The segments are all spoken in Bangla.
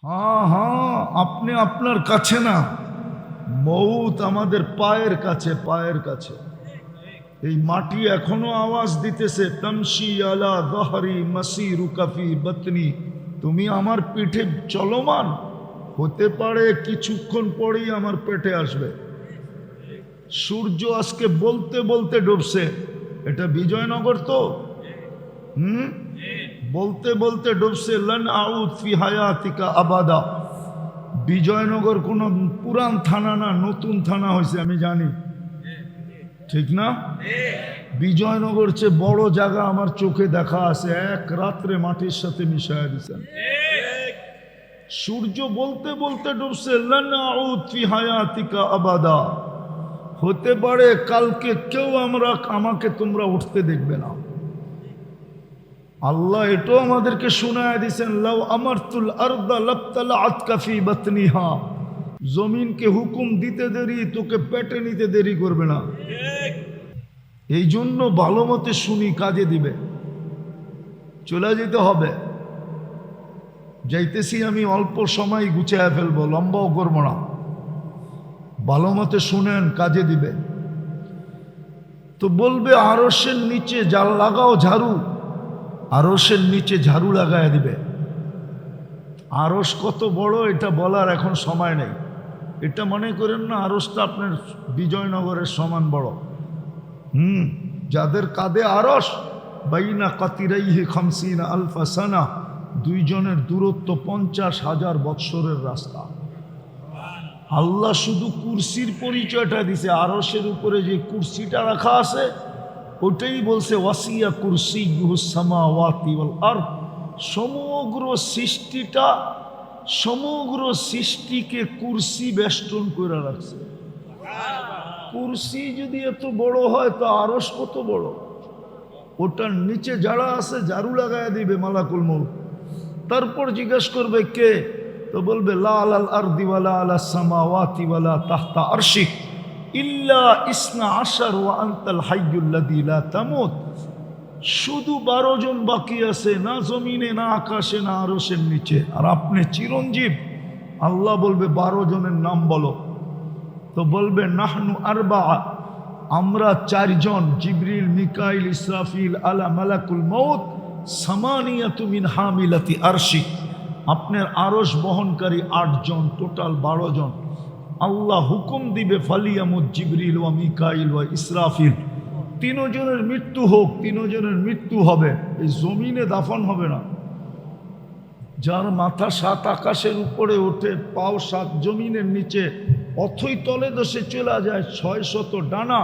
হ্যাঁ হ্যাঁ, আপনি আপনার কাছে না, মৌত আমাদের পায়ের কাছে, পায়ের কাছে। এই মাটি এখনো আওয়াজ দিতেছে, তামশি আলা দহরি মাসিরু কাফি বতনি, তুমি আমার পিঠে চলমান, হতে পারে কিছুক্ষণ পরেই আমার পেটে আসবে। সূর্য আজকে বলতে বলতে ডুবছে। এটা বিজয়নগর তো, বলতে বলতে ডুবছে। লান আউদ ফি হায়াতিকা আবাদা। বিজয়নগর কোনো পুরান থানা না, নতুন থানা হয়েছে, আমি জানি, ঠিক না? বিজয়নগর চেয়ে বড় জায়গা আমার চোখে দেখা আছে, এক রাত্রে মাটির সাথে মিশাইয়া দিচ্ছেন। সূর্য বলতে বলতে ডুবছে। লান আউদ ফি হায়াতিকা আবাদা। হতে পারে কালকে কেউ আমাকে তোমরা উঠতে দেখবে না। আল্লাহ এটাও আমাদেরকে শোনায় দিয়েছেন, লাউ আমারতুল আরদা লাবতালাআত কাফি বাতনিহা। জমিনকে হুকুম দিতে দেরি, তোকে পেটে নিতে দেরি করবে না। এই জন্য ভালো মতে শুনি, কাজে দিবে। চলে যেতে হবে, যাইতেছি আমি, অল্প সময় গুছিয়ে ফেলবো, লম্বাও করবো না। ভালো মতে শুনেন, কাজে দিবে। তো বলবে আরশের নিচে জাল লাগাও ঝাড়ু, আরশের নিচে ঝাড়ু লাগায় দিবে। আরশ কত বড় এটা বলার এখন সময় নেই। এটা মনে করেন না আরশটা আপনার বিজয়নগরের সমান বড়। যাদের কাঁধে আরশ, বাইনা কাতিরাইহি খামসিনা আলফা সানা, দুইজনের দূরত্ব 50,000 বৎসরের রাস্তা। আল্লাহ শুধু কুরসির পরিচয়টা দিছে, আরশের উপরে যে কুরসিটা রাখা আছে ওটাই বলছে ওয়াসিয়া কুরসিয়ুহুস সামাওয়াতি ওয়াল আরদ। সমগ্র সৃষ্টিটা, সমগ্র সৃষ্টিকে কুরসি বেষ্টন করে রাখছে। কুরসি যদি এত বড় হয় তো আরশ কত বড়। ওটার নিচে যারা আছে ঝাড়ু লাগায় দিবে মালাকুল মউত। তারপর জিজ্ঞেস করবে কে, তো বলবে লা আলাল আরদি ওয়ালা আলাস সামাওয়াতি ওয়ালা তাহতা আরশিক ইল্লা ইসনা আশার ওয়া আনতাল হাইয়ুল্লাযী লা তামুত। শুধু 12 জন বাকি আছে, না জমিনে, না আকাশে, না আরশের নিচে, আর আপনি চিরঞ্জীব। আল্লাহ বলবে 12 জনের নাম বলো। তো বলবে নাহনু আরবা, আমরা 4 জন, জিবরিল, মিকাইল, ইসরাফিল, আলা মালাকুল মউত, সামানিয়াতু মিন হামিলাতি আরশি। আপনার আরশ বহনকারী 8 জন, টোটাল 12 জন। আল্লাহ হুকুম দিবে ফালিয়ামুত জিবরিল ওয়া মিকাইল ওয়া ইসরাফিল, 3 জনের মৃত্যু হোক। 3 জনের মৃত্যু হবে, এই জমিনে দাফন হবে না। যার মাথা 7 আকাশের উপরে ওঠে, পাও 7 জমিনের নিচে, অথই তলে দশে চলে যায়, 600 ডানা,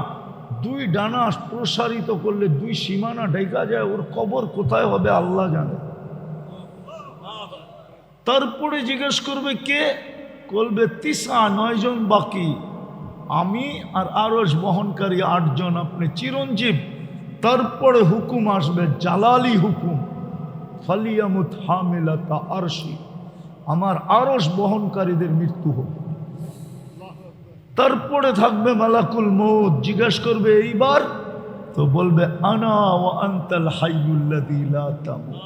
2 ডানা প্রসারিত করলে 2 সীমানা ঢেকা যায়, ওর কবর কোথায় হবে আল্লাহ জানে। তারপরে জিজ্ঞেস করবে কে, বলবে 9 জন বাকি, আমি আর আরশ বহনকারী 8 জন, আপনি চিরঞ্জীব। তারপরে হুকুম আসবে, জালালি হুকুম, ফালিয়ামুত হামিলাতা আরশি, আমার আরশ বহনকারীদের মৃত্যু হোক। তারপরে থাকবে মালাকুল মউত, জিজ্ঞেস করবে এইবার, তো বলবে আনা ওয়া আনতাল হাইয়ুল্লাযী লা তামুত,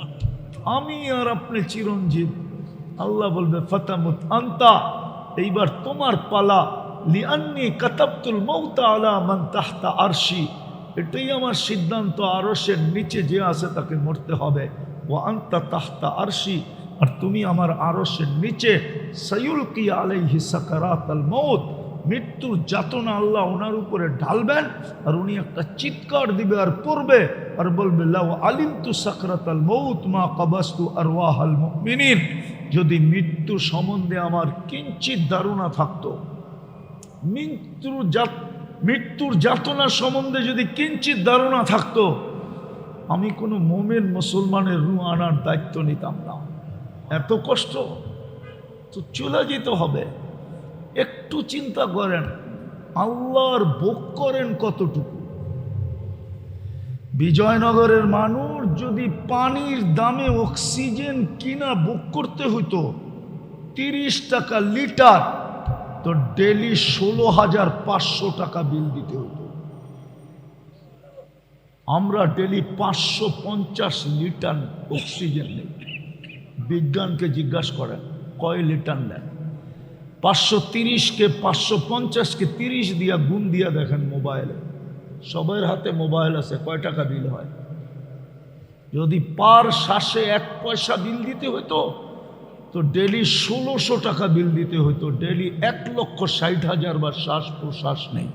আমি আর আপনি চিরঞ্জীব। আল্লাহ বলবে ফাতামুত আনতা, এইবার তোমার পালা। লিআন্নী কাতাবতুল মাউতা আলা মান তাহতা আরশি, এটাই আমার সিদ্ধান্ত, আরশের নিচে যে আছে তাকে মরতে হবে। ওয়া আনতা তাহতা আরশি, আর তুমি আমার আরশের নিচে। সায়ুলকি আলাইহি সাকারাতাল মাউত, মৃত্যুর যাতনা আল্লাহ ওনার উপরে ঢালবেন, আর উনি একটা চিৎকার দিবে আর পড়বে, আর বলবে লাউ আলিমতু সাকরাতাল মাউত মা কাবাস্তু আরওয়াহাল মুমিনিন। যদি মৃত্যু সম্বন্ধে আমার কিঞ্চিত ধারণা থাকতো, মৃত্যুর যাতনা সম্বন্ধে যদি কিঞ্চিত ধারণা থাকতো, আমি কোনো মোমেন মুসলমানের রূহ আনার দায়িত্ব নিতাম না। এত কষ্ট তো চলে যেতে হবে। একটু চিন্তা করেন, আল্লাহর ভোগ করেন কতটুকু। বিজয়নগরের মানুষ যদি পানির দামে অক্সিজেন কিনা ভোগ করতে হইতো 30 টাকা লিটার, তো ডেলি 16,500 টাকা বিল দিতে হতো। আমরা ডেলি 550 লিটার অক্সিজেন নেই। বিজ্ঞানকে জিজ্ঞাসা করেন, কয় লিটার নেন? 530কে 550কে 30 দিয়া গুণ দিয়া দেখেন মোবাইলে, সবার হাতে মোবাইল আছে, কয় টাকা বিল হয়? যদি পার শ্বাসে 1 পয়সা বিল দিতে হতো তো ডেলি 1600 টাকা বিল দিতে হতো। ডেলি 1,60,000 বার শ্বাস প্রশ্বাস নেই।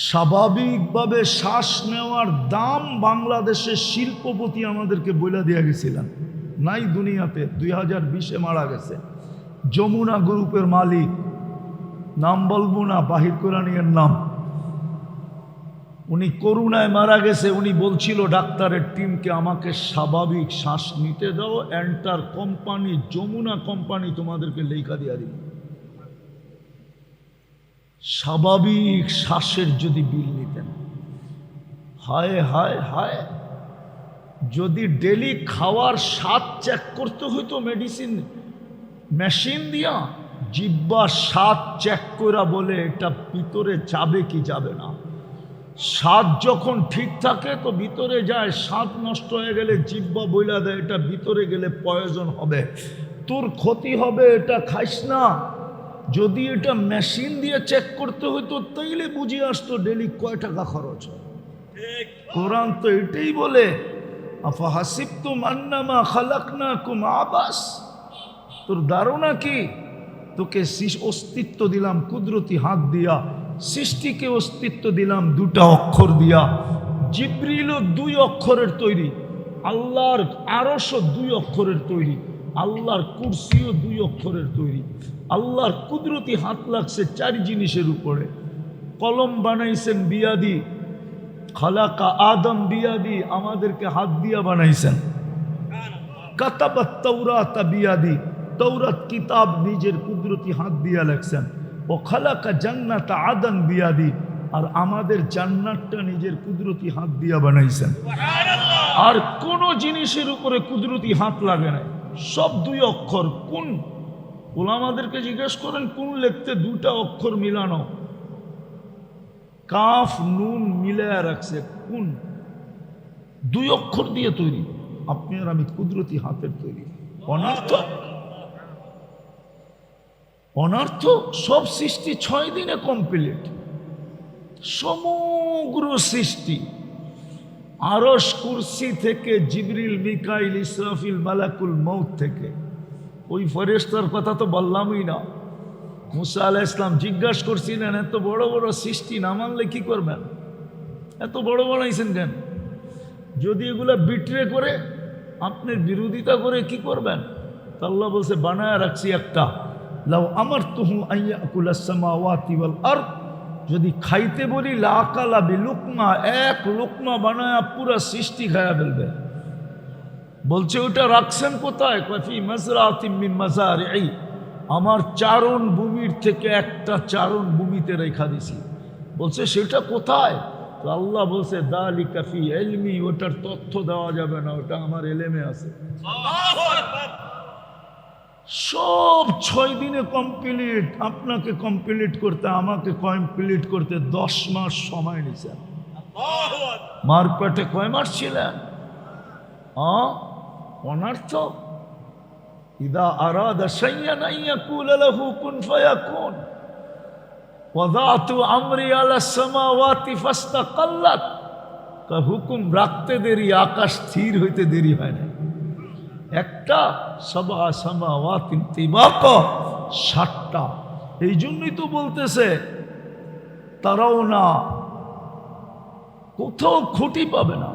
স্বাভাবিকভাবে শ্বাস নেওয়ার দাম বাংলাদেশের শিল্পপতি আমাদেরকে বলে দিয়ে গেছিলেন, নাই দুনিয়াতে। 2020-এ মারা গেছে যমুনা গ্রুপের মালিক, নাম বলবো না, বাহির কোরআনের নাম। উনি করোনায় মারা গেছে। উনি বলছিল ডাক্তারের টিমকে, আমাকে স্বাভাবিক শ্বাস নিতে দাও, এন্টার কোম্পানি যমুনা কোম্পানি তোমাদেরকে লেখা দিয়া দিবে। স্বাভাবিক শ্বাসের যদি বিল নিতেন, হায় হায় হায়, যদি ডেলি খাওয়ার স্বাদ চেক করতে হইতো মেডিসিন মেশিন দিয়া, জিহ্বা স্বাদ চেক করা বলে এটা ভিতরে যাবে কি যাবে না। স্বাদ যখন ঠিক থাকে তো ভিতরে যায়, স্বাদ নষ্ট হয়ে গেলে জিহ্বা বইলা দেয় এটা ভিতরে গেলে পয়জন হবে, তোর ক্ষতি হবে, এটা খাইস না। যদি এটা মেশিন দিয়ে চেক করতে হইতো তাইলে বুঝে আসতো ডেলি কয় টাকা খরচ হয়। কোরআন তো এটাই বলে, আফাহাসিবতুম আন্নামা খালাকনাকুম আবাস, তোর ধারণা কি তোকে অস্তিত্ব দিলাম কুদরতি হাত দিয়া, সৃষ্টিকে অস্তিত্ব দিলাম 2টা অক্ষর দিয়া। জিবরিলও 2 অক্ষরের তৈরি, আল্লাহর আরশও 2 অক্ষরের তৈরি, আল্লাহর কুরসিও 2 অক্ষরের তৈরি। আল্লাহর কুদরতি হাত লাগছে 4 জিনিসের উপরে। কলম বানাইছেন বিয়াদি, খালাকা আদম বিয়াদি, আমাদেরকে হাত দিয়া বানাইছেন। কাতাবাত তাওরাত বিয়াদি, তৌরাত কিতাব নিজের কুদরতি হাত দিয়া লেখছেন। ও খালাকা জান্নাত আদন বিয়াদি, আর আমাদের জান্নাতটা নিজের কুদরতি হাত দিয়া বানাইছেন। আর কোন জিনিসের উপরে কুদরতি হাত লাগে না, সব 2 অক্ষর। কোন ওলামাদেরকে জিজ্ঞেস করেন কোন লিখতে 2টা অক্ষর মিলানো, কাফ নুন মিলায়া রাখছে, কোন 2 অক্ষর দিয়ে তৈরি? আপনি আর আমি কুদরতি হাতের তৈরি। অনর্থ অনর্থ সব সৃষ্টি 6 দিনে কমপ্লিট, সমগ্র সৃষ্টি। আরশ কুরসি থেকে জিবরিল মিকাইল ইসরাফিল মালাকুল মউত থেকে, ওই ফেরেশতার কথা তো বললামই না। মুসা আলাইহিস সালাম জিজ্ঞাসা করছিলেন, এত বড় বড় সৃষ্টি না মানলে কি করবেন? এত বড় বানাইছেন কেন? যদি এগুলা বিট্রে করে, আপনার বিরোধিতা করে কি করবেন? তা আল্লাহ বলছে বানায় রাখছি একটা, লাউ আমারতুহু আইয়াকুলাস সামাওয়াতি ওয়াল আরদ, যদি খাইতে বলি লাকালা বিলুকমা, 1 লুকমা বানায়া পুরা সৃষ্টি খায়া ফেলবে। বলছে ওটা রাখছেন কোথায়? কফি মাজরাতিম মিন মাজারিই, আমার চারণ ভূমির থেকে একটা চারণ ভূমিতে রেখা দিছি। বলছে সেটা কোথায়? তো আল্লাহ বলছে দালিকা ফি ইলমি, ওটার তথ্য দেওয়া যাবে না, ওটা আমার এলেমে আছে। সব 6 দিনে কমপ্লিট। আপনাকে কমপ্লিট করতে, আমাকে কমপ্লিট করতে 10 মাস সময় নিছেন। মার পেটে কয় মাস ছিলেন? অনর্থ। ইদা আরাদা শাইয়ান আন ইয়াকুলা লাহু কুন ফায়াকুন, ওয়াদাতু আমরি আলাস সামাওয়াতি ফাস্তাকাল্লাত, হুকুম রাখতে দেরি, আকাশ স্থির হইতে দেরি হয় না। একটা সাবা সামাওয়াতিন তিবাকা, 7টা। এই জন্যই তো বলতেছে তারাও না, কোথাও খুঁটি পাবে না।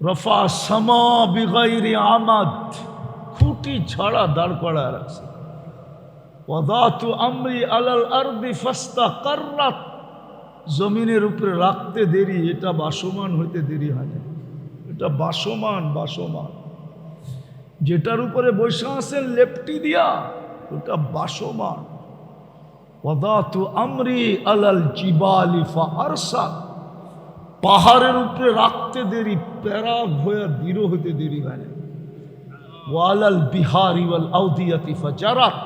রফা সামা বিগাইরি আমাদ, খুঁটি ছাড়া দাঁড় করা রাখছে। ওয়াদাতু আমরি আলাল আরদি ফাস্তাকাররাত, জমিনের উপরে রাখতে দেরি, এটা বাসমান হইতে দেরি হয় না। এটা বাসমান, বাসমান। যেটার উপরে বৈশা আছেন লেপটি দিয়া, ওটা বাসমান। ওয়াদাতু আমরি আলাল জিবালি ফাআরসাত, পাহাড়ের উপরে রাখতে দেরি, প্যারাগ হয়ে দৃঢ় হইতে দেরি হয় না। ওয়ালাল বিহারি ওয়াল আউদিয়াতি ফাজারাত,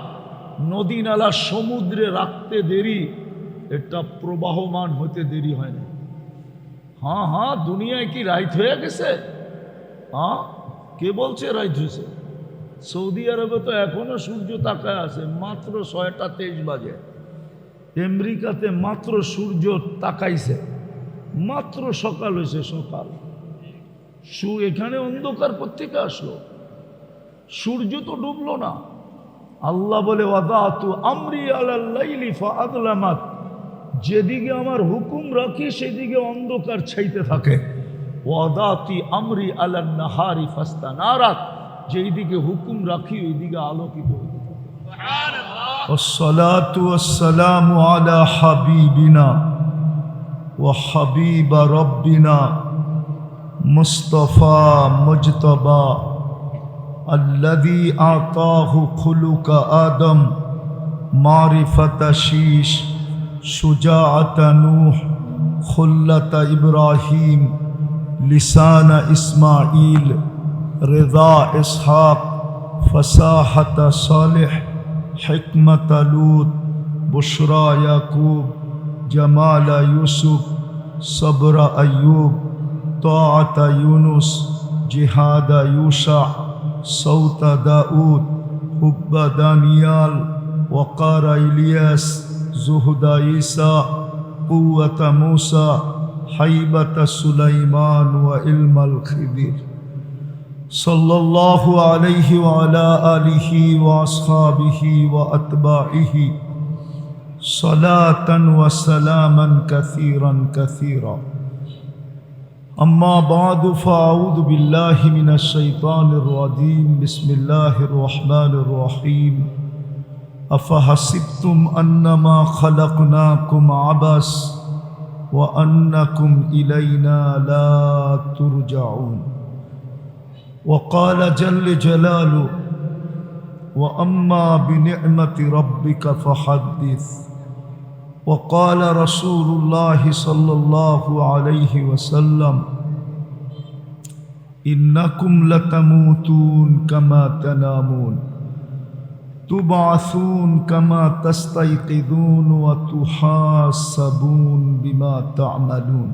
নদী নালা সমুদ্রে রাখতে দেরি, এটা প্রবাহমান হতে দেরি হয় না। হ্যাঁ হ্যাঁ, দুনিয়ায় কি রাইত হয়ে গেছে? হ্যাঁ, কে বলছে রাইত হয়েছে? সৌদি আরবে তো এখনো সূর্য তাকায় আছে, মাত্র 6টা 23 বাজে। আমেরিকাতে মাত্র সূর্য তাকাইছে, মাত্র সকাল হয়েছে, সকাল। এখানে অন্ধকার কোত্থেকে আসলো? সূর্য তো ডুবলো না। আল্লাহ বলে ওয়াদাতু আমরি আলাল লাইলি ফাআযলামাত, যেদিকে আমার হুকুম রাখি সেদিকে অন্ধকার ছাইতে থাকে। ওয়াদাতি আমরি আলান নাহারি ফাস্তানারাত, যেই দিকে হুকুম রাখি ওই দিকে আলোকিত হতে থাকে। সুবহানাল্লাহ। ওয়াসসালাতু ওয়াসসালামু আলা হাবিবিনা ওয়া হাবিবা রাব্বিনা মুস্তাফা মুজতবা الذي أعطاه خلق آدم معرفة شيش شجاعة نوح خلة إبراهيم لسان إسماعيل رضا إسحاق فصاحة صالح حكمة لوط بشرى يعقوب جمال يوسف صبر أيوب طاعة يونس جهاد يوشع صوت داود حب دانيال وقار إلياس زهد عيسى قوة موسى حيبة سليمان وعلم الخضر صلى الله عليه وعلى آله وأصحابه وأتباعه صلاة وسلاما كثيرا كثيرا. أما بعد فأعوذ بالله من الشيطان الرجيم بسم الله الرحمن الرحيم أفحسبتم أنما خلقناكم عبث وأنكم إلينا لا ترجعون. وقال جل جلاله وأما بنعمة ربك فحدث. وقال رسول الله صلى الله عليه وسلم إنكم لتموتون كما تنامون تبعثون كما تستيقظون وتحاسبون بما تعملون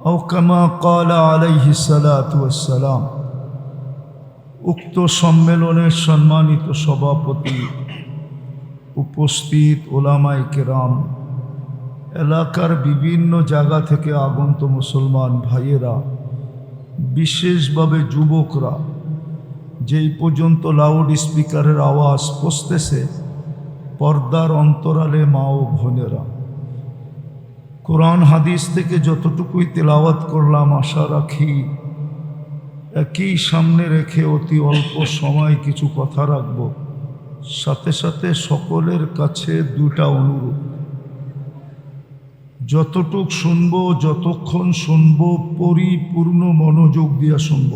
أو كما قال عليه الصلاة والسلام. উক্ত সম্মেলনের সম্মানিত সভাপতি, উপস্থিত ওলামায়ে কেরাম, এলাকার বিভিন্ন জায়গা থেকে আগত মুসলমান ভাইয়েরা, বিশেষভাবে যুবকরা, যেই পর্যন্ত লাউড স্পিকারের আওয়াজ পৌঁছতেছে, পর্দার অন্তরালে মা ও বোনেরা, কোরআন হাদিস থেকে যতটুকুই তেলাওয়াত করলাম আশা রাখি একই সামনে রেখে অতি অল্প সময় কিছু কথা রাখব। সাথে সাথে সকলের কাছে দুটা অনুরোধ, যতটুক শুনব, যতক্ষণ শুনব পরিপূর্ণ মনোযোগ দিয়ে শুনব।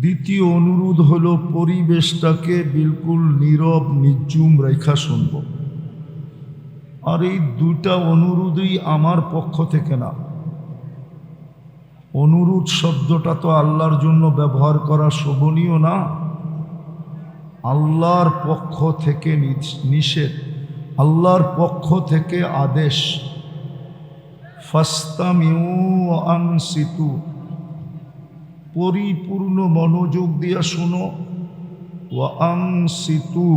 দ্বিতীয় অনুরোধ হলো পরিবেশটাকে বিলকুল নীরব নির্জুম রেখা শুনব। আর এই দুটা অনুরোধই আমার পক্ষ থেকে না। অনুরোধ শব্দটা তো আল্লাহর জন্য ব্যবহার করা শোভনীয় না, আল্লাহর পক্ষ থেকে নিষেধ, আল্লাহর পক্ষ থেকে আদেশ। ফাস্তামিউ ওয়া আনসিতু, পরিপূর্ণ মনোযোগ দিয়া শুনো। ওয়া আনসিতু,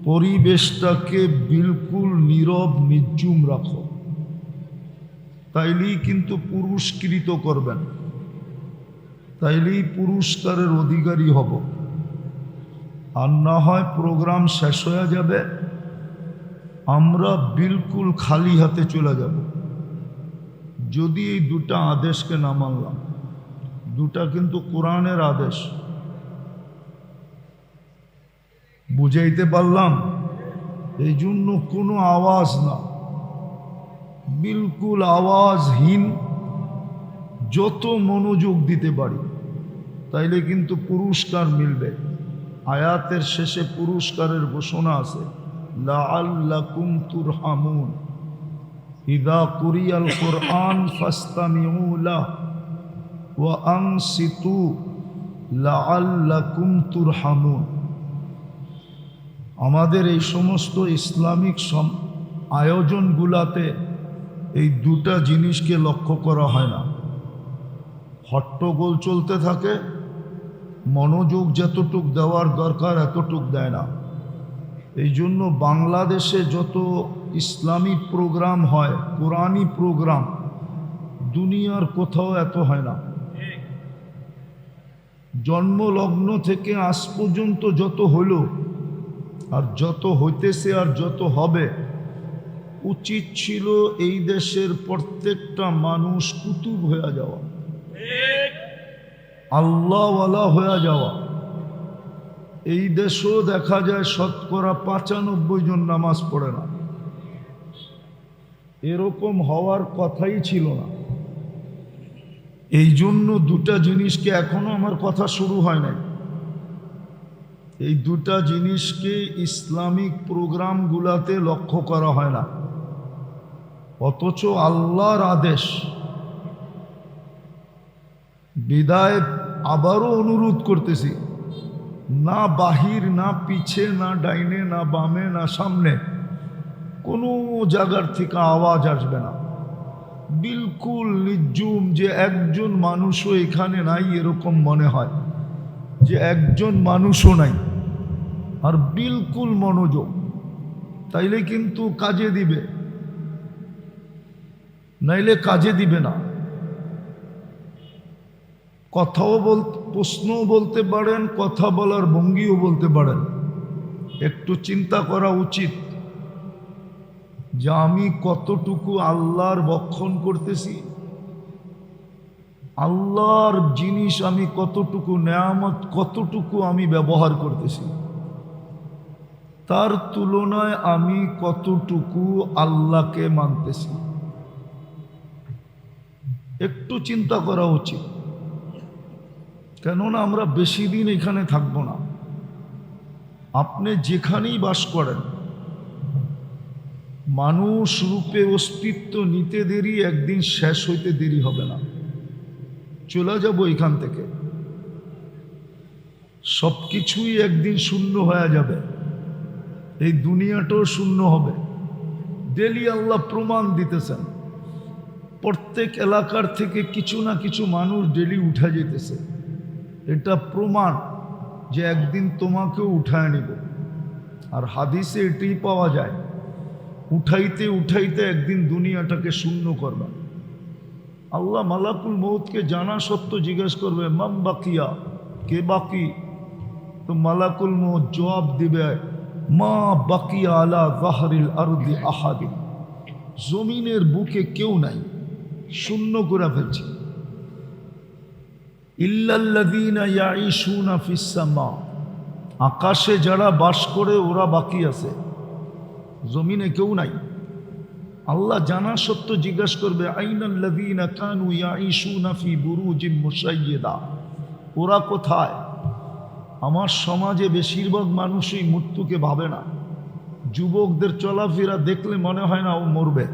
পরিবেশটাকে বিলকুল নীরব নির্জুম রাখো। তাইলেই কিন্তু পুরস্কৃত করবেন, তাইলেই পুরস্কারের অধিকারী হব। আর না হয় প্রোগ্রাম শেষ হয়ে যাবে, আমরা বিলকুল খালি হাতে চলে যাব। যদি এই দুটা আদেশকে না মানলাম, দুটা কিন্তু কোরআনের আদেশ, বুঝাইতে পারলাম? এই জন্য কোনো আওয়াজ না, বিলকুল আওয়াজহীন, যত মনোযোগ দিতে পারি তাইলে কিন্তু পুরস্কার মিলবে। আয়াতের শেষে পুরস্কারের ঘোষণা আছে, লাআল্লাকুম তুরহামুন, ইযা কুরিয়াল কুরআন ফাসতামিউ লাহু ওয়া আনসিতু লাআল্লাকুম তুরহামুন। আমাদের এই সমস্ত ইসলামিক আয়োজনগুলাতে এই দুটা জিনিসকে লক্ষ্য করা হয় না। হট্টগোল চলতে থাকে, মনোযোগ যতটুক দেওয়ার দরকার এতটুক দেয় না। এই জন্য বাংলাদেশে যত ইসলামিক প্রোগ্রাম হয়, কোরআনি প্রোগ্রাম, দুনিয়ার কোথাও এত হয় না। জন্মলগ্ন থেকে আজ পর্যন্ত যত হলো আর যত হইতেছে আর যত হবে, উচিত ছিল এই দেশের প্রত্যেকটা মানুষ কুতুব হয়ে যাওয়া, আল্লাহওয়ালা হয়ে যাওয়া। এই দেশেও দেখা যায় 95% জন নামাজ পড়ে না। এরকম হওয়ার কথাই ছিল না। এই জন্য দুটা জিনিসকে, এখনো আমার কথা শুরু হয় নাই, এই দুটা জিনিসকে ইসলামিক প্রোগ্রামগুলাতে লক্ষ্য করা হয় না, অথচ আল্লাহর আদেশ। বিদায় আবারও অনুরোধ করতেছি, না বাহির, না পিছে, না ডাইনে, না বামে, না সামনে, কোনো জায়গার থেকে আওয়াজ আসবে না। বিলকুল নির্জুম, যে একজন মানুষও এখানে নাই এরকম মনে হয়, যে একজন মানুষও নাই, আর বিলকুল মনোযোগ। তাইলে কিন্তু কাজে দিবে, নাইলে কাজে দিবে না। কথাও প্রশ্নও বলতে পারেন, কথা বলার ভঙ্গিও বলতে পারেন। একটু চিন্তা করা উচিত যে আমি কতটুকু আল্লাহর বক্ষণ করতেছি, আল্লাহর জিনিস আমি কতটুকু, নেয়ামত কতটুকু আমি ব্যবহার করতেছি, তার তুলনায় আমি কতটুকু আল্লাহকে মানতেছি। একটু চিন্তা করা উচিত, কেননা আমরা বেশি দিন এখানে থাকবো না। আপনি যেখানেই বাস করেন, মানুষ রূপে অস্তিত্ব নিতে দেরি, একদিন শেষ হইতে দেরি হবে না। চলে যাব এখান থেকে, সব কিছুই একদিন শূন্য হয়ে যাবে, এই দুনিয়াটাও শূন্য হবে। ডেলি আল্লাহ প্রমাণ দিতেছেন, প্রত্যেক এলাকার থেকে কিছু না কিছু মানুষ ডেলি উঠে যেতেছে। এটা প্রমাণ যে একদিন তোমাকেও উঠায় নিব। আর হাদিসে এটাই পাওয়া যায়, উঠাইতে উঠাইতে একদিন দুনিয়াটাকে শূন্য করবে। আল্লাহ মালাকুল মউতকে জানা সত্য জিজ্ঞেস করবে, মাম বাকিয়া, কে বাকি? তো মালাকুল মউত জবাব দিবে, মা বাকিয়া আলা যাহরিল আরদি আহাদিন, জমিনের বুকে কেউ নাই, শূন্য করে ফেলছি। ইল্লাল্লাযীনা ইয়াঈশুনা ফিস সামা, আকাশে যারা বাস করে ওরা বাকি আছে, জমিনে কেউ নাই। আল্লাহ জানা সত্য জিজ্ঞাসা করবে, আইনাল্লাযীনা কানু ইয়াঈশুনা ফি বুরুজিম মুশাইয়্যিদা, ওরা কোথায়? আমার সমাজে বেশিরভাগ মানুষই মৃত্যুকে ভাবে না। যুবকদের চলাফেরা দেখলে মনে হয় না ও মরবে।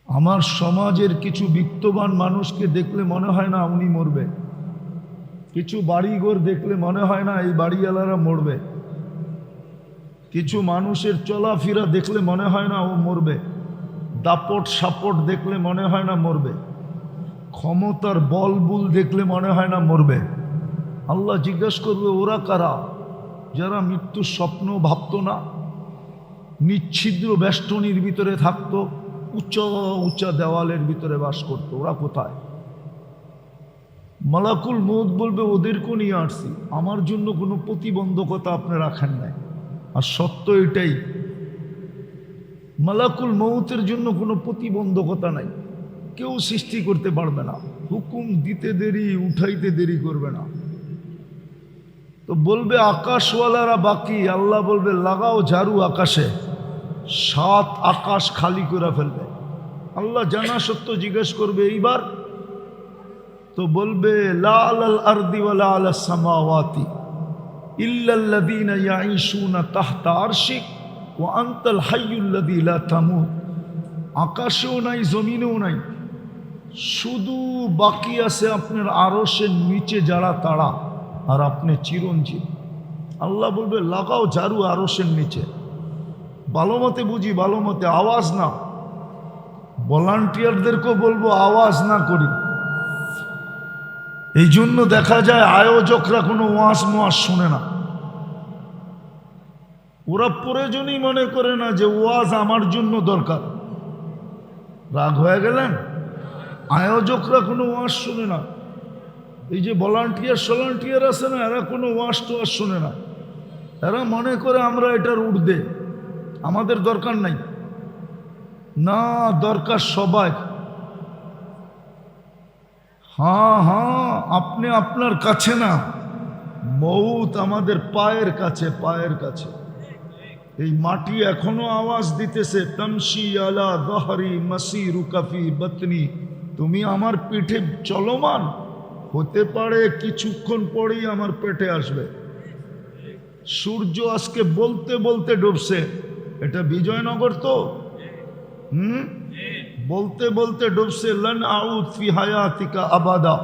আমার সমাজের কিছু বিত্তবান মানুষকে দেখলে মনে হয় না উনি মরবে। কিছু বাড়িঘর দেখলে মনে হয় না এই বাড়িওয়ালারা মরবে। কিছু মানুষের চলাফেরা দেখলে মনে হয় না ও মরবে। দাপট সাপট দেখলে মনে হয় না মরবে। ক্ষমতার বলবুল দেখলে মনে হয় না মরবে। আল্লাহ জিজ্ঞাসা করবে, ওরা কারা? যারা মৃত্যুর স্বপ্ন ভাবতো না, নিচ্ছিদ্র বেষ্টনীর ভিতরে থাকতো, উঁচা উঁচা দেওয়ালের ভিতরে বাস করতো, ওরা কোথায়? মালাকুল মউত বলবে, ওদেরকেও নিয়ে আসছি, আমার জন্য কোনো প্রতিবন্ধকতা আপনি রাখেন নাই। আর সত্য এটাই, মালাকুল মউতের জন্য কোনো প্রতিবন্ধকতা নাই, কেউ সৃষ্টি করতে পারবে না। হুকুম দিতে দেরি, উঠাইতে দেরি করবে না। তো বলবে আকাশওয়ালারা বাকি। আল্লাহ বলবে, লাগাও ঝাড়ু আকাশে, 7 আকাশ খালি করে ফেলবে। আল্লাহ জানা সত্য জিজ্ঞেস করবে, এইবার? তো বলবে, লা আলাল আরদি ওয়ালা আলাস সামাওয়াতি ইল্লাল্লাযীনা ইয়াঈশুনা তাহতা আরশিক ওয়া আনতাল হাইয়ুল্লাযী লা তামুত। আকাশেও নাই, জমিনেও নাই, শুধু বাকি আছে আপনার আরশের নিচে যারা তারা, আর আপনি চিরঞ্জীব। আল্লাহ বলবে, লাগাও ঝাড়ু আরশের নিচে। ভালো মতে বুঝি, ভালো মতে, আওয়াজ না। ভলান্টিয়ারদেরকেও বলবো আওয়াজ না করি। এই জন্য দেখা যায় আয়োজকরা কোনো ওয়াজ মোয়াজ শুনে না। ওরা প্রয়োজনই মনে করে না যে ওয়াজ আমার জন্য দরকার। রাগ হয়ে গেলেন? আয়োজকরা কোনো ওয়াজ শুনে না। এই যে ভলান্টিয়ার আছে না, এরা কোনো ওয়াজ টোয়াজ শুনে না। এরা মনে করে আমরা এটার ঊর্ধ্বে, আমাদের দরকার নাই। না, দরকার সবাই। হ্যাঁ, আপনি আপনার কাছে না, মউত আমাদের পায়ের কাছে, পায়ের কাছে। এই মাটি এখনো আওয়াজ দিতেছে, তামশি আলা দহরি মাসিরুকা ফি বাতনি, তুমি আমার পিঠে চলমান, হতে পারে কিছুক্ষণ পরেই আমার পেটে আসবে। সূর্য আজকে বলতে বলতে ডুবছে। এটা বিজয়নগর তো, বলতে বলতে ডুবছে। লান আউদ ফি হায়াতিকা আবাদা।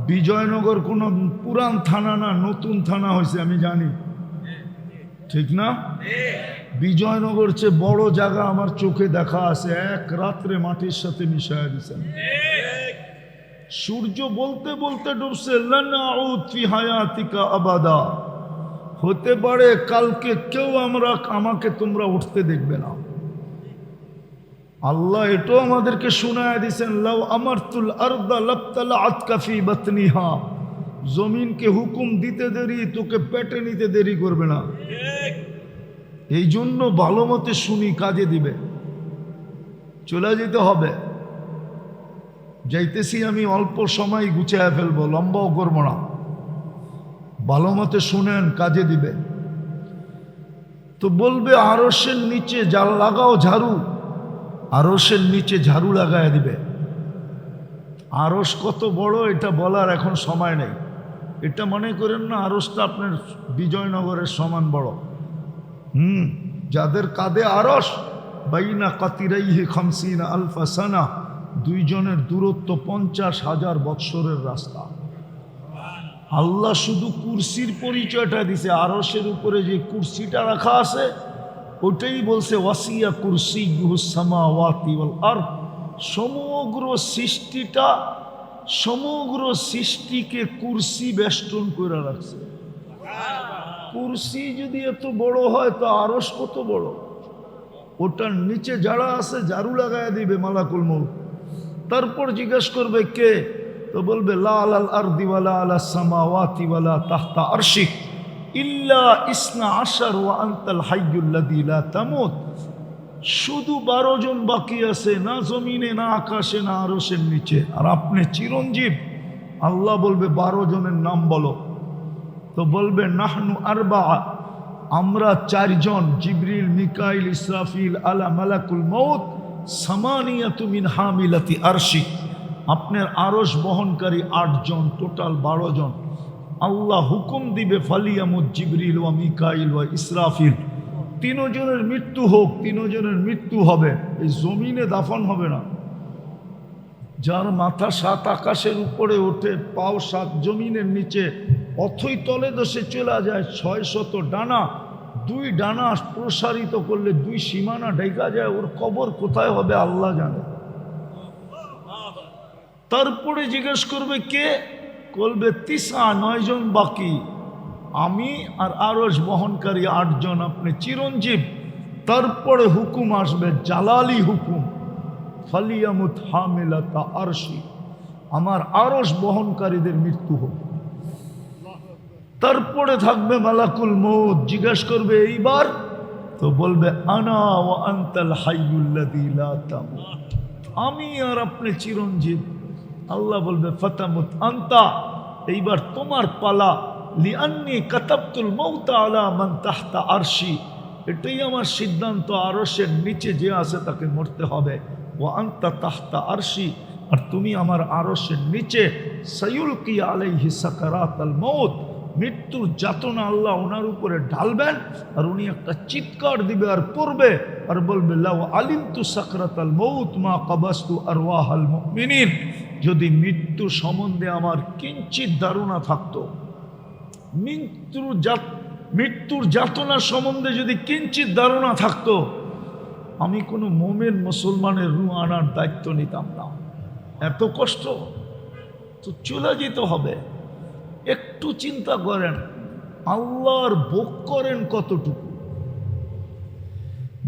বিজয়নগর কোনো পুরান থানা না, নতুন থানা হয়েছে, আমি জানি, ঠিক না? বিজয়নগর চেয়ে বড় জায়গা আমার চোখে দেখা আছে, এক রাত্রে মাটির সাথে মিশাইয়া দিচ্ছেন। সূর্য বলতে বলতে ডুবছে। লান আউদ ফি হায়াতিকা আবাদা, হতে পারে কালকে কেউ আমাকে তোমরা উঠতে দেখবে না। আল্লাহ এটাও আমাদেরকে শোনায় দিয়েছেন, লাউ আমারতুল আরদা লাবতালাআত ফি বাতনিহা, জমিনকে হুকুম দিতে দেরি, তোকে পেটে নিতে দেরি করবে না। এই জন্য ভালো মতে শুনি, কাজে দিবে। চলে যেতে হবে, যাইতেছি আমি, অল্প সময় গুছিয়ে ফেলবো, লম্বাও করবো না। ভালো মতে শুনেন, কাজে দিবে। তো বলবে আরশের নিচে জাল লাগাও ঝাড়ু, আরশের নিচে ঝাড়ু লাগায় দিবে। আরশ কত বড় এটা বলার এখন সময় নেই। এটা মনে করেন না আরশটা আপনার বিজয়নগরের সমান বড়। যাদের কাঁধে আরশ, বাইনা কাতিরাইহি খামসিনা আলফা সানা, দুইজনের দূরত্ব 50,000 বৎসরের রাস্তা। আল্লাহ শুধু কুরসির পরিচয়টা দিছে, আরশের উপরে যে কুরসিটা রাখা আছে ওটাই বলছে ওয়াসিয়া কুরসিয়ুহুস সামাওয়াতি ওয়াল আরদ। সমগ্র সৃষ্টিকে কুরসি বেষ্টন করে রাখছে। কুরসি যদি এত বড় হয় তো আরশ কত বড়? ওটার নিচে যারা আছে ঝাড়ু লাগায় দিবে মালাকুল মউত। তারপর জিজ্ঞেস করবে কে, তো বলবে লা আলাল আরদি ওয়ালা আলাস সামাওয়াতি ওয়ালা তাহতা আরশিক ইল্লা ইসনা আশার ওয়া আনতাল হাইয়ুল্লাযী লা তামুত। শুধু 12 জন বাকি আছে, না জমিনে, না আকাশে, না আরশের নিচে, আর আপনি চিরঞ্জীব। আল্লাহ বলবে 12 জনের নাম বলো। তো বলবে নাহনু আরবা, আমরা 4 জন, জিবরিল, মিকাইল, ইসরাফিল, আলা মালাকুল মউত, সামানিয়াতু মিন হামিলাতি আরশি। আপনার আরশ বহনকারী 8 জন, টোটাল 12 জন। আল্লাহ হুকুম দিবে ফালিয়ামুত জিবরিল ওয়া মিকাইল ওয়া ইসরাফিল, 3 জনের মৃত্যু হোক। 3 জনের মৃত্যু হবে, এই জমিনে দাফন হবে না। যার মাথা 7 আকাশের উপরে ওঠে, পাও 7 জমিনের নিচে, অথই তলে দশে চলে যায়, 600 ডানা, 2 ডানা প্রসারিত করলে 2 সীমানা ঢেকা যায়। ওর কবর কোথায় হবে আল্লাহ জানে। তারপরে জিজ্ঞেস করবে কে, বলবে 9 জন বাকি, আমি আর আরশ বহনকারী 8 জন, আপনি চিরঞ্জীব। তারপরে হুকুম আসবে, জালালি হুকুম, ফালিয়ামুত হামিলাতা আরশি, আমার আরশ বহনকারীদের মৃত্যু হোক। তারপরে থাকবে মালাকুল মউত, জিজ্ঞেস করবে এইবার, তো বলবে আনা ওয়া আনতাল হাইয়ুল্লাযী লা তামুত, আমি আর আপনি চিরঞ্জীব। আল্লাহ বলবে ফাতামুত আনতা, এইবার তোমার পালা। লিআন্নী কাতাবতুল মাউতা আলা মান তাহতা আরশি, এটাই আমার সিদ্ধান্ত, আরশের নিচে যে আছে তাকে মরতে হবে। ওয়া আনতা তাহতা আরশি, আর তুমি আমার আরশের নিচে। সায়ুলকি আলাইহি সাকারাতাল মাউত, মৃত্যুর যাতনা আল্লাহ ওনার উপরে ঢালবেন, আর উনি একটা চিৎকার দিবে আর পড়বে আর বলবে লাউ আলিমতু সাকরাতাল মাউত মা কাবাস্তু আরওয়াহাল মুমিনিন, যদি মৃত্যু সম্বন্ধে আমার কিঞ্চিত ধারণা থাকতো, মৃত্যুর যাতনা সম্বন্ধে যদি কিঞ্চিত ধারণা থাকতো, আমি কোনো মুমিন মুসলমানের রূহ আনার দায়িত্ব নিতাম না। এত কষ্ট, তো চলে যেতে হবে। একটু চিন্তা করেন আল্লাহর ভোগ করেন কতটুকু।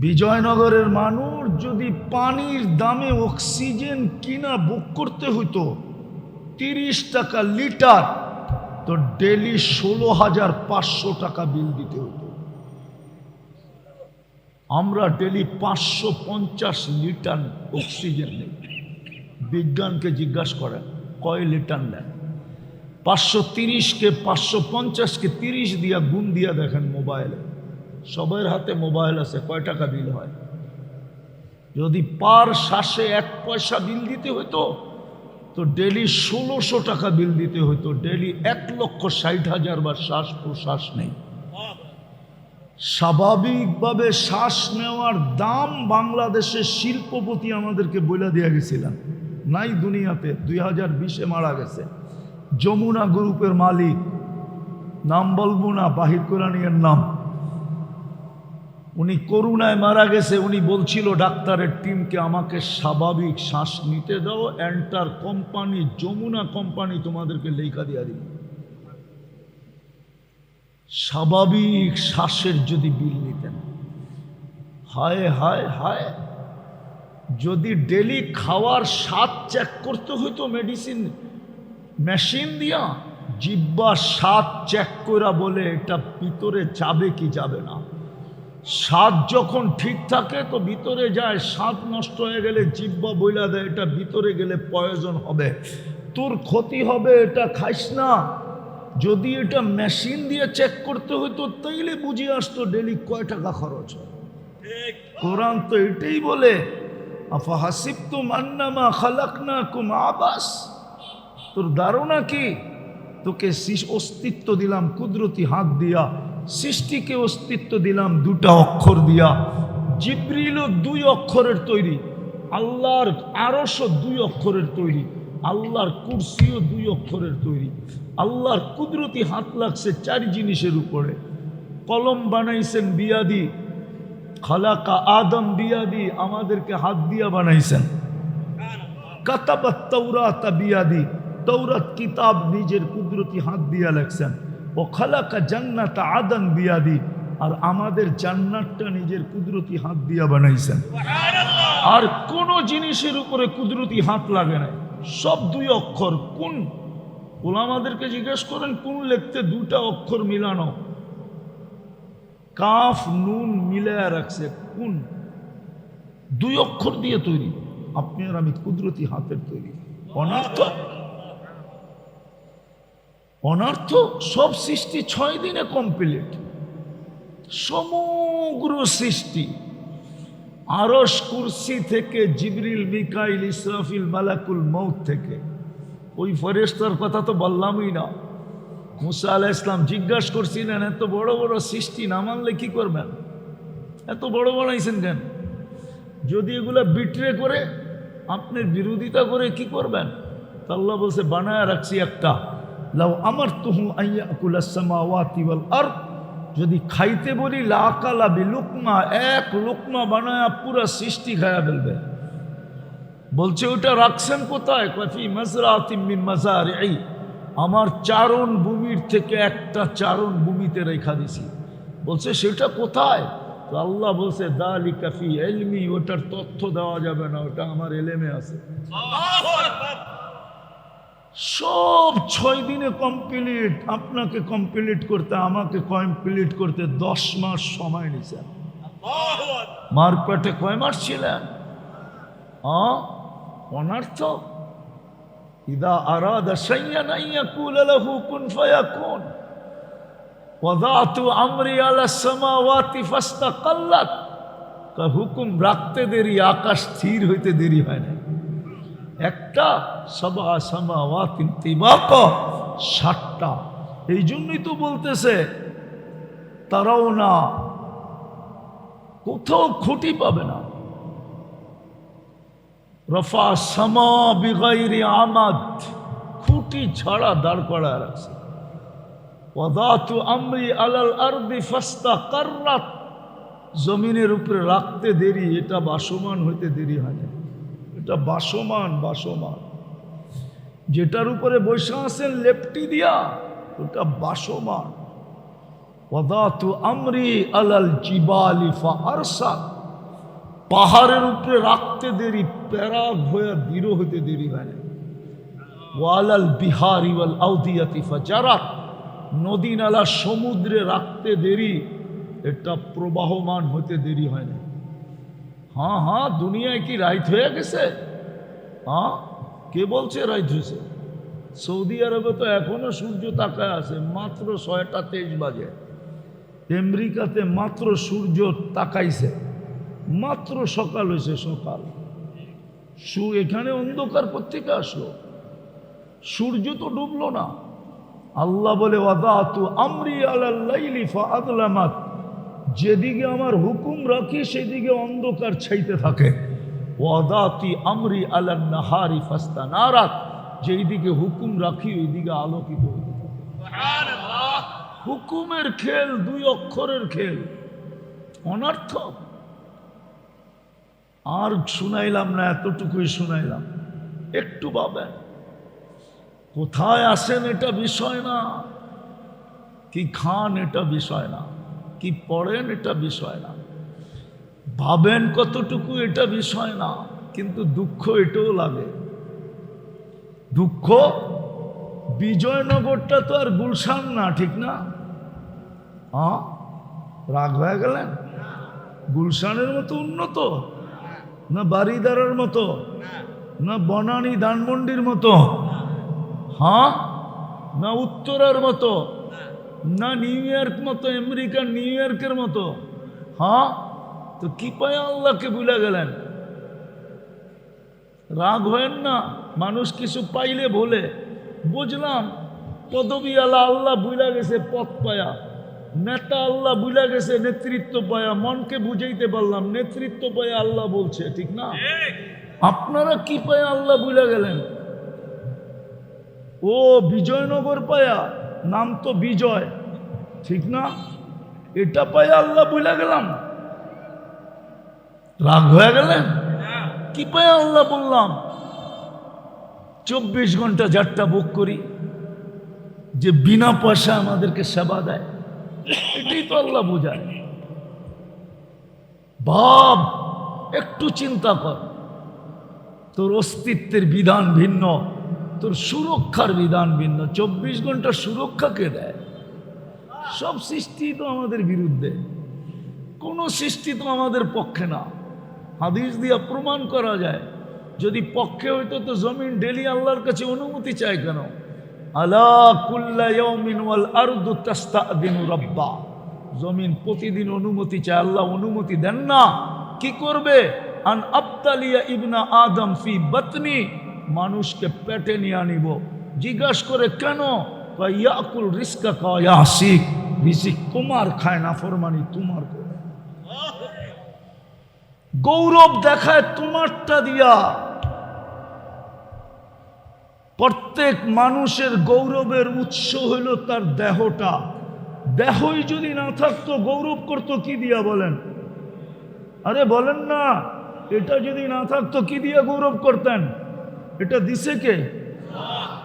বিজয়নগরের মানুষ যদি পানির দামে অক্সিজেন কিনা বুক করতে হইতো 30 টাকা লিটার, তো ডেলি 16,500 টাকা বিল দিতে হতো। আমরা ডেলি 550 লিটার অক্সিজেন নেই। বিজ্ঞানকে জিজ্ঞাসা করেন কয় লিটার নেন। 530কে 550কে 30 দিয়া গুণ দিয়া দেখেন মোবাইলে, সবার হাতে মোবাইল আছে, কয় টাকা বিল হয়। যদি পার শ্বাসে 1 পয়সা বিল দিতে হতো তো ডেলি 1600 টাকা বিল দিতে হতো। ডেলি 1,60,000 বার শ্বাস প্রশ্বাস নেই। স্বাভাবিকভাবে শ্বাস নেওয়ার দাম বাংলাদেশের শিল্পপতি আমাদেরকে বলে দিয়ে গেছিলেন, নাই দুনিয়াতে। 2020-এ মারা গেছে যমুনা গ্রুপের মালিক, নাম বলবো না, বাহির কোরআনের নাম। উনি করোনায় মারা গেছে। উনি বলছিল ডাক্তারের টিমকে, আমাকে স্বাভাবিক শ্বাস নিতে দাও, এন্টার কোম্পানি যমুনা কোম্পানি তোমাদেরকে লেখা দিয়া দিল। স্বাভাবিক শ্বাসের যদি বিল নিতেন, হায় হায় হায়। যদি ডেলি খাওয়ার স্বাদ চেক করতে হইতো মেডিসিন মেশিন দিয়া, জিব্বা স্বাদ চেক করা বলে এটা ভিতরে যাবে কি যাবে না। স্বাদ যখন ঠিক থাকে তো ভিতরে যায়, স্বাদ নষ্ট হয়ে গেলে জিব্বা বইলা দেয় এটা ভিতরে গেলে প্রয়োজন হবে, তোর ক্ষতি হবে, এটা খাইস না। যদি এটা মেশিন দিয়ে চেক করতে হইতো তাইলে বুঝে আসতো ডেলি কয় টাকা খরচ হয়। কোরআন তো এটাই বলে, আফা হাসিবতুম আন্নামা খালাকনাকুম আবাস। তোর ধারণা কি তোকে অস্তিত্ব দিলাম কুদরতি হাত দিয়া, সৃষ্টিকে অস্তিত্ব দিলাম 2টা অক্ষর দিয়া। জিবরিলও 2 অক্ষরের তৈরি, আল্লাহর আরশও 2 অক্ষরের তৈরি, আল্লাহর কুরসিও 2 অক্ষরের তৈরি। আল্লাহর কুদরতি হাত লাগছে 4 জিনিসের উপরে। কলম বানাইছেন বিয়াদি, খালাকা আদম বিয়াদি, আমাদেরকে হাত দিয়া বানাইছেন। কাতাবাত তাওরাত বিয়াদি, তৌরাত কিতাব নিজের কুদরতি হাত দিয়া লেখছেন। ও খালাকা জান্নাত আদন বিয়াদি, আর আমাদের জান্নাতটা নিজের কুদরতি হাত দিয়া বানাইছেন। আর কোন জিনিসের উপরে কুদরতি হাত লাগে না, সব 2 অক্ষর। কোন ওলামাদেরকে জিজ্ঞেস করেন কোন লিখতে 2টা অক্ষর মিলানো, কাফ নুন মিলায়া রাখছে, কোন 2 অক্ষর দিয়ে তৈরি। আপনি আর আমি কুদরতি হাতের তৈরি। অনর্থ অনর্থ সব সৃষ্টি 6 দিনে কমপ্লিট। সমগ্র সৃষ্টি আরশ কুরসি থেকে জিবরিল মিকাইল ইসরাফিল মালাকুল মউত থেকে, ওই ফেরেশতার কথা তো বললামই না। মুসা আলাইহিস সালাম জিজ্ঞাসা করছিলেন এত বড় বড় সৃষ্টি না মানলে কি করবেন, এত বড় বানাইছেন কেন? যদি এগুলা বিট্রে করে আপনার বিরোধিতা করে কি করবেন? তো আল্লাহ বলছে বানায় রাখছি একটা, লাউ আমারতুহু আইয়াকুলাস সামাওয়াতি ওয়াল আরদ, যদি খাইতে বলি লাকালা বিলুকমা, 1 লুকমা বানায়া পুরা সৃষ্টি খায়া ফেলবে। বলছে ওটা রাখছেন কোথায়? কফি মাজরাতিম মিন মাজারিই, আমার চারণ ভূমির থেকে একটা চারণ ভূমিতে রেখা দিছি। বলছে সেটা কোথায়? তো আল্লাহ বলছে যালিকা ফি ইলমি, ওটার তথ্য দেওয়া যাবে না, ওটা আমার এলেমে আছে। সব 6 দিনে কমপ্লিট। আপনাকে কমপ্লিট করতে, আমাকে কমপ্লিট করতে 10 মাস সময় নিছেন। মার পেটে কয় মাস ছিলেন? অনর্থ। ইদা আরাদা শাইয়ান আইয়াকুলা লাহু কুন ফায়াকুন, ওয়াদাতু আমরি আলা সামাওয়াতি ফাস্তাকাল্লাত। হুকুম রাখতে দেরি, আকাশ স্থির হইতে দেরি হয় না। একটা সাবা সামাওয়াতিন তিবাকা, 7টা। এই জন্যই তো বলতেছে তারাও না, কোথাও খুঁটি পাবে না। রফা সামা বিগাইরি আমাদ, খুঁটি ছাড়া দাঁড় করায় রাখছে। ওয়াদাতু আমরি আলাল আরদি ফাস্তাকাররাত, জমিনের উপরে রাখতে দেরি, এটা বাসমান হইতে দেরি হয় না। এটা বাসমান। যেটার উপরে বসে আছেন লেপটি দিয়া, ওটা বাসমান। ওয়াদাতু আমরি আলাল জিবালি ফাআরসাত, পাহাড়ের উপরে রাখতে দেরি, প্যারাগ হয়ে দৃঢ় হতে দেরি হয় না। ওয়ালাল বিহারি ওয়াল আউদিয়াতি ফাজারাত, নদী নালা সমুদ্রে রাখতে দেরি, এটা প্রবাহমান হতে দেরি হয় না। হ্যাঁ হ্যাঁ, দুনিয়ায় কি রাইত হয়ে গেছে? হ্যাঁ, কে বলছে রাইত হয়েছে? সৌদি আরবে তো এখনো সূর্য তাকায় আছে, মাত্র 6টা 23 বাজে। আমেরিকাতে মাত্র সূর্য তাকাইছে, মাত্র সকাল হয়েছে, সকাল। এখানে অন্ধকার কোত্থেকে আসলো? সূর্য তো ডুবলো না। আল্লাহ বলে ওয়াদাতু আমরি আলাল লাইলি ফাআযলামাত, যেদিকে আমার হুকুম রাখি সেদিকে অন্ধকার ছাইতে থাকে। ওয়াদাতি আমরি আলান নাহারি ফাস্তানারাত, যেই দিকে হুকুম রাখি ওই দিকে আলোকিত হতে থাকে। সুবহানাল্লাহ। হুকুমের খেল, 2 অক্ষরের খেল, অনর্থক। আর শুনাইলাম না, এতটুকুই শুনাইলাম। একটু ভাবেন, কোথায় আসেন এটা বিষয় না, কি খান এটা বিষয় না, কি পড়েন এটা বিষয় না, ভাবেন কতটুকু এটা বিষয় না, কিন্তু দুঃখ এটাও লাগে। দুঃখ, বিজয়নগরটা তো আর গুলশান না, ঠিক না? হ্যাঁ, রাগ হয়ে গেলেন? গুলশানের মতো উন্নত না, বাড়িদারের মতো না, বনানী ধানমন্ডির মতো, হ্যাঁ, না উত্তরার মতো, না নিউ ইয়র্ক মতো, আমেরিকার নিউ ইয়র্কের মতো। হ্যাঁ, তো কি পায় আল্লাহকে ভুলে গেলেন? রাগ হয় না, মানুষ কিছু পাইলে বলে, বুঝলাম পদবী আলা আল্লাহ বুঝলা গেছে পথ পায়া, নেতা আল্লাহ বুঝলা গেছে নেতৃত্ব পায়া, মনকে বুঝাইতে পারলাম নেতৃত্ব পায়া আল্লাহ বলছে, ঠিক না? আপনারা কি পায়া আল্লাহ বুঝলা গেলেন? ও বিজয়নগর পায়া, নাম তো বিজয়, ঠিক না? এটা পায়া আল্লাহ বুঝলা গেলাম, রাগ হয়ে গেলেন? কি পায়া আল্লাহ বললাম? 24 ঘন্টা যাত্রা বুক করি, যে বিনা পয়সা আমাদেরকে সেবা দেয়, এটাই তো আল্লাহ বোঝায়। ভাব, একটু চিন্তা কর, তোর অস্তিত্বের বিধান ভিন্ন, তোর সুরক্ষার বিধান ভিন্ন। 24 ঘন্টা সুরক্ষা কে দেয়? সব সৃষ্টি তো আমাদের বিরুদ্ধে, কোনো সৃষ্টি তো আমাদের পক্ষে না। হাদিস দিয়া প্রমাণ করা যায়, যদি পক্ষে হইতো তো জমিন ডেলি আল্লাহর কাছে অনুমতি চায় কেন? আলা কুল্লা ইয়াউমিন ওয়াল আরদু তাস্তাদিনু রাব্বা, জমিন প্রতিদিন অনুমতি চায়, আল্লাহ অনুমতি দেন না। কি করবে? আন আবতালিয়া ইবনা আদম ফি বাতনি, মানুষকে পেটে নিয়ে আনিব। জিজ্ঞাসা করে কেন? ইয়াকুল রিজকা কা ইয়াসিক, রিজিক তোমার খায়, না ফরমানি তোমার করে। গৌরব দেখায় তোমারটা দিয়া। প্রত্যেক মানুষের গৌরবের উৎস হইল তার দেহটা। দেহই যদি না থাকতো গৌরব করতো কি দিয়া বলেন? আরে বলেন না, এটা যদি না থাকতো কি দিয়া গৌরব করতেন? এটা দিছে কে?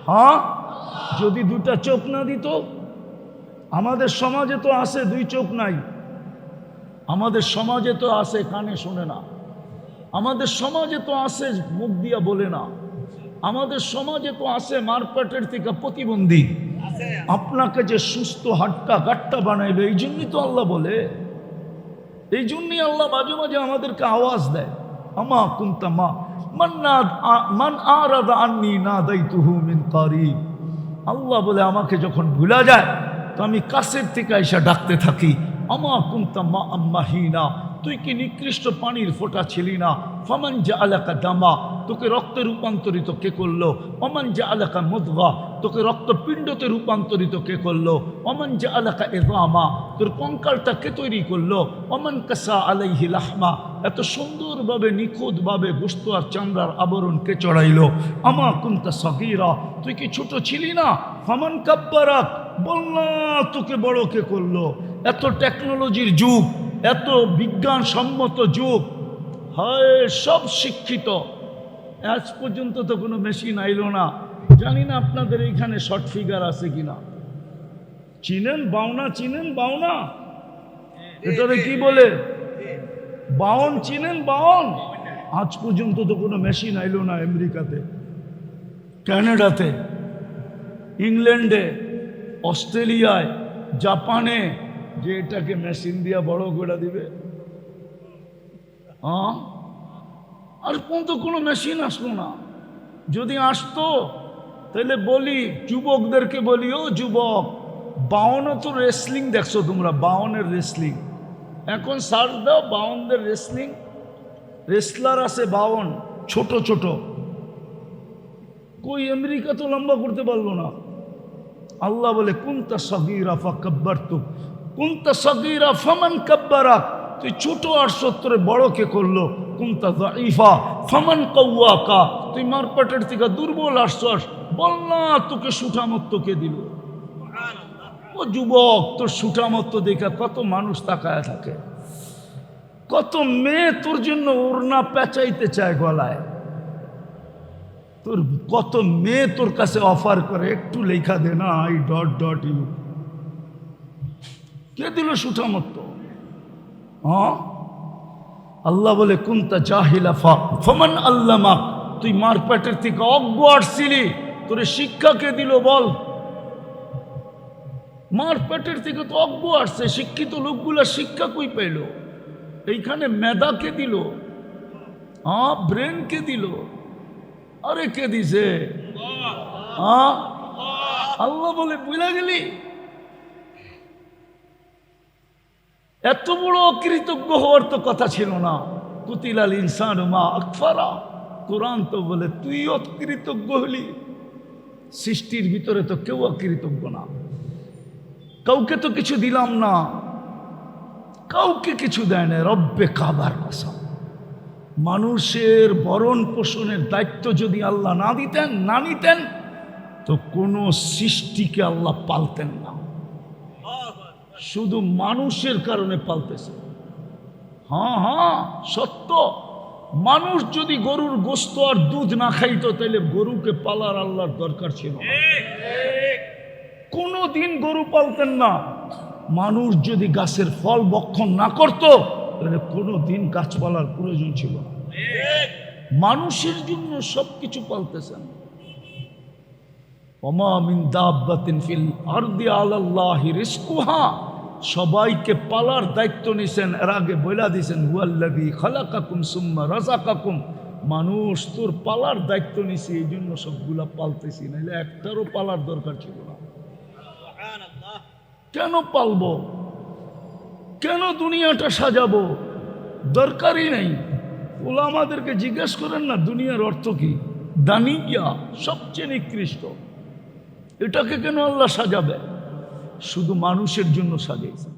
হ্যাঁ, যদি 2টা চোখ না দিত? আমাদের সমাজে তো আছে 2 চোখ নাই, আমাদের সমাজে তো আছে কানে শোনে না, আমাদের সমাজে তো আছে মুখ দিয়া বলে না, আমাদের সমাজে তো আছে মারপেটের থেকে প্রতিবন্ধী। আপনাকে যে সুস্থ হাট্টা গাট্টা বানাইবে, এই জন্যই তো আল্লাহ বলে, এই জন্যই আল্লাহ মাঝে মাঝে আমাদেরকে আওয়াজ দেয়, আমা কুনতা মা মান আরাদা আন্নি নাদাইতুহু মিন কারিব। আল্লাহ বলে আমাকে যখন ভুলা যায় তো আমি কাছের থেকে এসে ডাকতে থাকি, আমা কুনতা মা আম্মাহিনা, তুই কি নিকৃষ্ট পানির ফোঁটা ছিলি না? ফামান জাআলাকা দামা, তোকে রক্তে রূপান্তরিত কে করলো? ওমান জাআলাকা মুদগা, তোকে রক্তপিণ্ডতে রূপান্তরিত কে করলো? ওমান জাআলাকা ইযামা, তোর কঙ্কালটা কে তৈরি করলো? ওমান কাসা আলাইহি লাহমা, এত সুন্দরভাবে নিখুঁতভাবে গোশত আর চামড়ার আবরণ কে চড়াইলো? আমা কুনতা সগীরা, তুই কি ছোট ছিলি না? ফামান কাব্বারাক, বল না তোকে বড় কে করলো? এত টেকনোলজির যুগ, এত বিজ্ঞানসম্মত যুগ, হায় সব শিক্ষিত, আজ পর্যন্ত তো কোনো মেশিন আইল না জানি না আপনাদের এইখানে শর্ট ফিগার আছে কিনা। চিনেন বাউনা? চিনেন বাউনা? এটারে কি বলে? বাউন চিনেন? বাউন আজ পর্যন্ত তো কোনো মেশিন আইলো না। আমেরিকাতে, কানাডাতে, ইংল্যান্ডে, অস্ট্রেলিয়ায়, জাপানে যে এটাকে মেশিন দিয়া বড় করে দিবে, হ্যাঁ, আর পর্যন্ত কোনো মেশিন আসলো না। যদি আসতো তাহলে বলি, যুবকদেরকে বলি, ও যুবক, বাউনও তো রেসলিং দেখছো তোমরা, বাউনের রেসলিং এখন সার্চ দাও, বাউনদের রেসলিং, রেসলার আছে বাউন, ছোট ছোট। কই আমেরিকা তো লম্বা করতে পারলো না। আল্লাহ বলে কুনতা সগীরা ফাকাব্বারতুক, কুনতা সগীরা ফামান কাব্বারাক, তুই ছোট আর সত্তরে বড় কে করলো। কুনতা যাইফা ফামান কাওয়াকা, তুই মারপেটের থেকে দুর্বল আসছস, বল না তোকে সুঠামত্ব কে দিল? ও যুবক, তোর সুঠামত্ব দেখে কত মানুষ তাকায় থাকে, কত মেয়ে তোর জন্য ওড়না পেঁচাইতে চায় গলায়, তোর কত মেয়ে তোর কাছে অফার করে, একটু লেখা দে না, আই ডট ডট ইউ। কে দিল সুঠামত্ব? হ্যাঁ, আল্লাহ বলে কুনতা জাহিলা ফামান আল্লামাক, তুই মারপেটের থেকে অজ্ঞ আসছিলি, তোর শিক্ষা কে দিল বল? মারপেটের থেকে তো অজ্ঞ আসছে, শিক্ষিত লোকগুলা শিক্ষা কই পেল? এইখানে মেধা কে দিল? হ্যাঁ, ব্রেন কে দিল? আরে কে দিছে? হ্যাঁ, আল্লাহ বলে বুঝা গেলি? এত বড় অকৃতজ্ঞ হওয়ার তো কথা ছিল না। কুতিলাল ইনসানু মা আকফারা, কোরআন তো বলে তুই অকৃতজ্ঞ হলি। সৃষ্টির ভিতরে তো কেউ অকৃতজ্ঞ না, কাউকে তো কিছু দিলাম না, কাউকে কিছু দেয় না। রব্বে কাবার কসম, মানুষের ভরণ পোষণের দায়িত্ব যদি আল্লাহ না দিতেন, না নিতেন, তো কোনো সৃষ্টিকে আল্লাহ পালতেন না। শুধু মানুষের কারণে পালতেছে। হ্যাঁ হ্যাঁ, সত্য। মানুষ যদি গরুর গোশত আর দুধ না খাইতো, তাহলে গরুকে পালার আল্লাহর দরকার ছিল না। কোনোদিন গরু পালতেন না। মানুষ যদি গাছের ফল ভক্ষণ না করত, তাহলে কোনোদিন গাছপালার প্রয়োজন ছিল না। মানুষের জন্য সবকিছু পালতেছেন। ওমা মিন দাব্বাতিন ফিল আরদি আলাল্লাহি রিজকুহা, সবাইকে পালার দায়িত্ব নিছেন। এর আগে বইলা দিয়েছেন হুয়াল্লাযী খালাকাকুম সুম্মা রাযাকাকুম, মানুষ তোর পালার দায়িত্ব নিছি, এই জন্য সবগুলা পালতেছি, নাহলে একটারও পালার দরকার ছিল না। কেন পালবো? কেন দুনিয়াটা সাজাবো? দরকারই নেই। ওলামাদেরকে জিজ্ঞেস করেন না দুনিয়ার অর্থ কি? দানিয়া, সবচেয়ে নিকৃষ্ট। এটাকে কেন আল্লাহ সাজাবে? শুধু মানুষের জন্য সাজাইছেন।